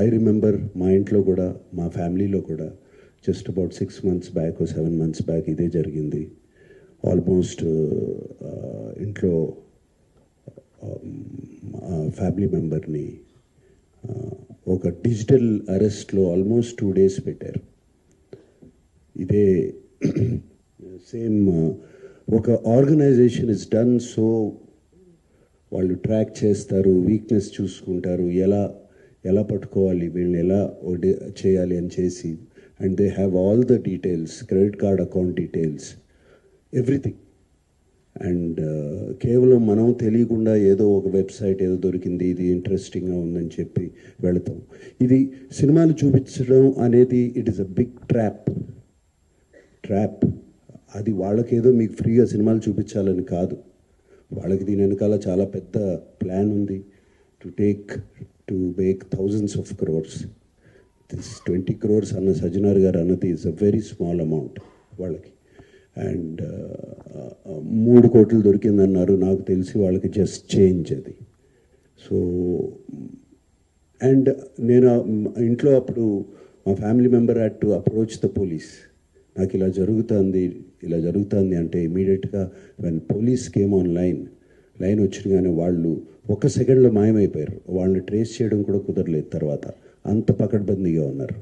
I remember మా ఇంట్లో కూడా, మా ఫ్యామిలీలో కూడా just about 6 months back 7 months back ఇదే జరిగింది. ఆల్మోస్ట్ ఇంట్లో ఫ్యామిలీ మెంబర్ని ఒక డిజిటల్ అరెస్ట్లో ఆల్మోస్ట్ 2 days పెట్టారు. ఇదే సేమ్ ఒక ఆర్గనైజేషన్ ఇస్ డన్ సో, వాళ్ళు ట్రాక్ చేస్తారు, వీక్నెస్ చూసుకుంటారు, ఎలా పట్టుకోవాలి, వీళ్ళని ఎలా చేయాలి అని చేసి, and they have all the details, credit card account details, everything. And కేవలం మనం తెలియకుండా ఏదో ఒక వెబ్సైట్ ఏదో దొరికింది, ఇది ఇంట్రెస్టింగ్గా ఉందని చెప్పి వెళతాం. ఇది సినిమాలు చూపించడం అనేది it is a big trap. అది వాళ్ళకేదో మీకు ఫ్రీగా సినిమాలు చూపించాలని కాదు, వాళ్ళకి దీని వెనకాల చాలా పెద్ద ప్లాన్ ఉంది. To make thousands of crores. This 20 crores అన్న సజ్జనార్ గారు అన్నది is a very small amount వాళ్ళకి. అండ్ 3 కోట్లు దొరికిందన్నారు, నాకు తెలిసి వాళ్ళకి జస్ట్ చేంజ్ అది. సో అండ్ నేను ఇంట్లో అప్పుడు మా family member had to approach the police. నాకు ఇలా జరుగుతుంది అంటే ఇమీడియట్గా when police came online వచ్చినగానే వాళ్ళు 1 సెకండ్లో మాయమైపోయారు. వాళ్ళని ట్రేస్ చేయడం కూడా కుదరలేదు తర్వాత, అంత పకడ్బందీగా ఉన్నారు.